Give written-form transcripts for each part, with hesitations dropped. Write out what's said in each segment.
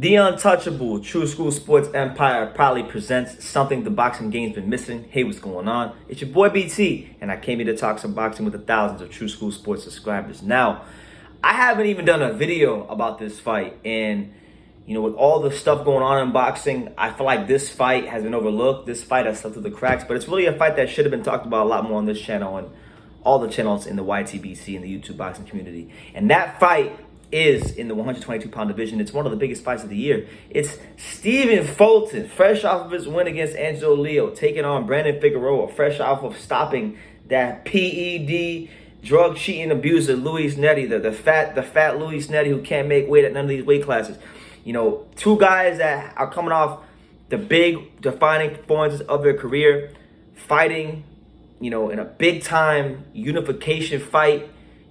The untouchable True School Sports Empire proudly presents something the boxing game's been missing. Hey, what's going on? It's your boy BT, and I came here to talk some boxing with the thousands of True School Sports subscribers. Now, I haven't even done a video about this fight, and with all the stuff going on in boxing, I feel like this fight has been overlooked. This fight has slipped through the cracks, but it's really a fight that should have been talked about a lot more on this channel and all the channels in the YTBC and the YouTube boxing community. And that fight is in the 122-pound division. It's one of the biggest fights of the year. It's Stephen Fulton, fresh off of his win against Angelo Leo, taking on Brandon Figueroa, fresh off of stopping that PED drug cheating abuser Luis Netti, the fat Luis Netti who can't make weight at none of these weight classes. Two guys that are coming off the big defining performances of their career, fighting, in a big time unification fight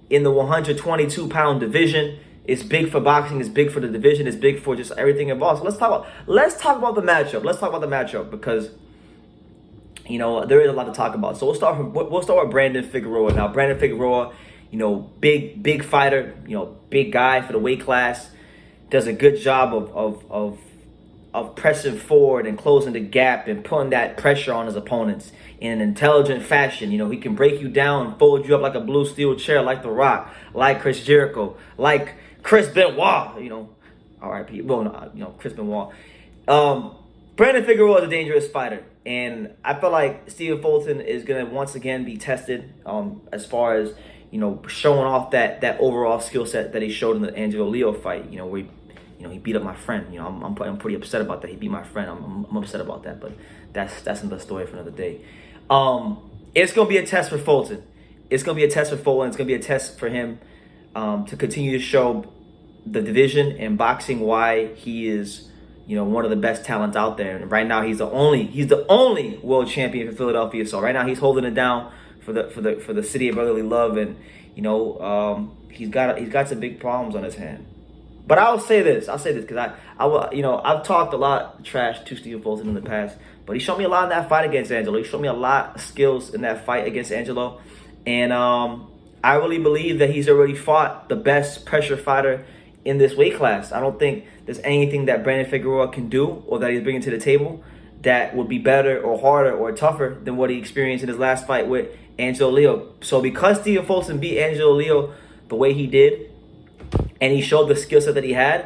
in the 122-pound division. It's big for boxing, it's big for the division, it's big for just everything involved. So let's talk about the matchup. Let's talk about the matchup because there is a lot to talk about. So we'll start with Brandon Figueroa. Now, Brandon Figueroa, big fighter, big guy for the weight class, does a good job of pressing forward and closing the gap and putting that pressure on his opponents in an intelligent fashion. He can break you down and fold you up like a blue steel chair, like The Rock, like Chris Jericho, like Chris Benoit, R.I.P. Well, no, Chris Benoit. Brandon Figueroa is a dangerous fighter, and I feel like Stephen Fulton is going to once again be tested as far as, showing off that overall skill set that he showed in the Angelo Leo fight, where he beat up my friend. I'm pretty upset about that. He beat my friend. I'm upset about that, but that's another story for another day. It's going to be a test for Fulton. It's going to be a test for Fulton. It's going to be a test for him to continue to show the division and boxing why he is, one of the best talents out there. And right now he's the only world champion for Philadelphia. So right now he's holding it down for the city of brotherly love, and he's got some big problems on his hand. But I'll say this because I've talked a lot of trash to Stephen Fulton in the past, but he showed me a lot in that fight against Angelo. He showed me a lot of skills in that fight against Angelo, and I really believe that he's already fought the best pressure fighter in this weight class. I don't think there's anything that Brandon Figueroa can do or that he's bringing to the table that would be better or harder or tougher than what he experienced in his last fight with Angelo Leo. So because Stephen Fulton beat Angelo Leo the way he did, and he showed the skill set that he had,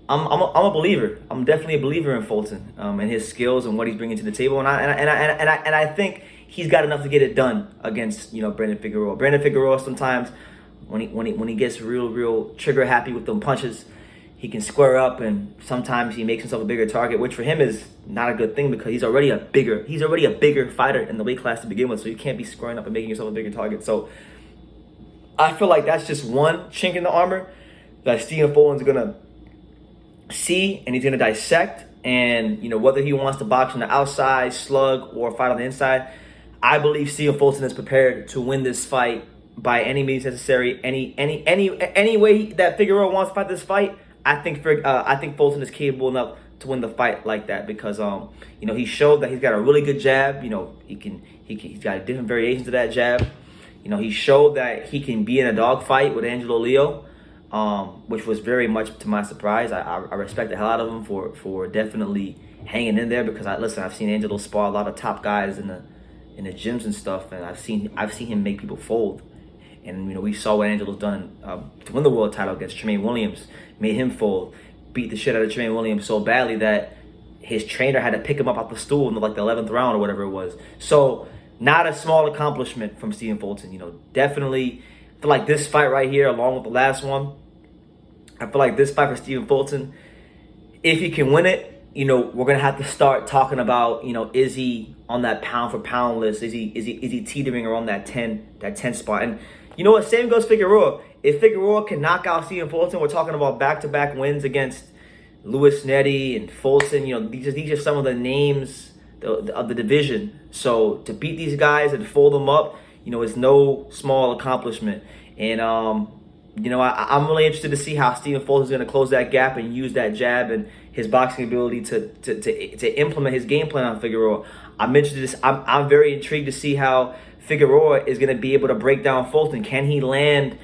I'm a believer. I'm definitely a believer in Fulton and his skills and what he's bringing to the table. And I think he's got enough to get it done against Brandon Figueroa. Brandon Figueroa sometimes when he gets real trigger happy with them punches, he can square up, and sometimes he makes himself a bigger target, which for him is not a good thing because he's already a bigger fighter in the weight class to begin with. So you can't be squaring up and making yourself a bigger target. So I feel like that's just one chink in the armor that Stephen Fulton's gonna see, and he's gonna dissect. And whether he wants to box on the outside, slug, or fight on the inside, I believe Stephen Fulton is prepared to win this fight by any means necessary. Any way that Figueroa wants to fight this fight, I think Fulton is capable enough to win the fight like that because he showed that he's got a really good jab. He's got different variations of that jab. He showed that he can be in a dogfight with Angelo Leo, which was very much to my surprise. I respect the hell out of him for definitely hanging in there because I've seen Angelo spar a lot of top guys in the gyms and stuff, and I've seen him make people fold. And we saw what Angelo's done to win the world title against Tremaine Williams, made him fold, beat the shit out of Tremaine Williams so badly that his trainer had to pick him up off the stool in the 11th round or whatever it was. So not a small accomplishment from Stephen Fulton. Definitely feel like this fight right here, along with the last one, I feel like this fight for Stephen Fulton, if he can win it, we're gonna have to start talking about, is he on that pound for pound list? Is he teetering around that 10 spot? And same goes Figueroa. If Figueroa can knock out Stephen Fulton, we're talking about back-to-back wins against Luis Netti and Fulton. These are some of the names of the division. So to beat these guys and fold them up, is no small accomplishment. And I'm really interested to see how Stephen Fulton is going to close that gap and use that jab and his boxing ability to implement his game plan on Figueroa. I'm very intrigued to see how Figueroa is going to be able to break down Fulton. Can he land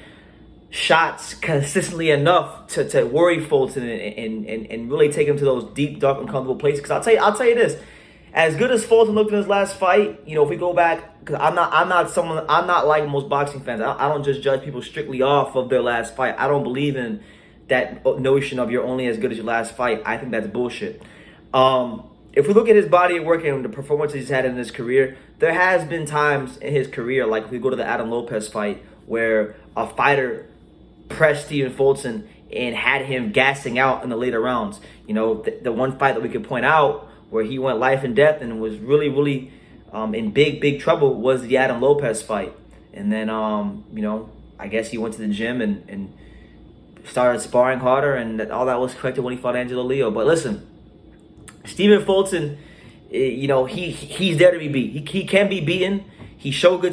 shots consistently enough to worry Fulton and really take him to those deep, dark, uncomfortable places. Because I'll tell you this, as good as Fulton looked in his last fight, you know, if we go back, because I'm not like most boxing fans. I don't just judge people strictly off of their last fight. I don't believe in that notion of you're only as good as your last fight. I think that's bullshit. If we look at his body of work and the performances he's had in his career, there has been times in his career, like if we go to the Adam Lopez fight, where a fighter pressed Stephen Fulton and had him gassing out in the later rounds. You know, the one fight that we could point out where he went life and death and was really in big trouble was the Adam Lopez fight. And then, you know, I guess he went to the gym and started sparring harder, and all that was corrected when he fought Angelo Leo. But listen, Stephen Fulton, you know, he's there to be beat. He can be beaten. He's shown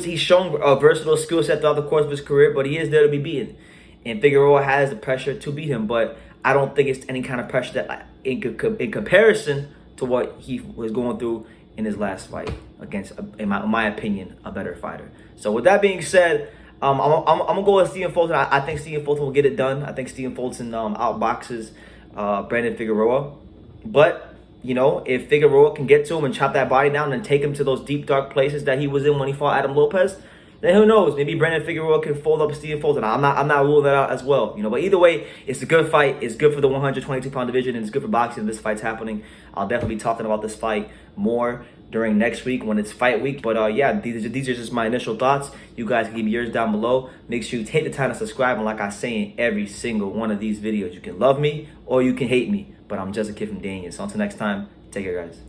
a versatile skill set throughout the course of his career, but he is there to be beaten. And Figueroa has the pressure to beat him, but I don't think it's any kind of pressure that, in comparison to what he was going through in his last fight against, in my opinion, a better fighter. So with that being said, I'm gonna go with Stephen Fulton. I think Stephen Fulton will get it done. I think Stephen Fulton outboxes Brandon Figueroa. But you know, if Figueroa can get to him and chop that body down and take him to those deep dark places that he was in when he fought Adam Lopez, then who knows? Maybe Brandon Figueroa can fold up Stephen Fulton. I'm not ruling that out as well. You know, but either way, it's a good fight. It's good for the 122-pound division, and it's good for boxing. This fight's happening. I'll definitely be talking about this fight more during next week when it's fight week. But yeah, these are just my initial thoughts. You guys can give me yours down below. Make sure you take the time to subscribe. And like I say in every single one of these videos, you can love me or you can hate me. But I'm just a kid from Daniel. So until next time, take care, guys.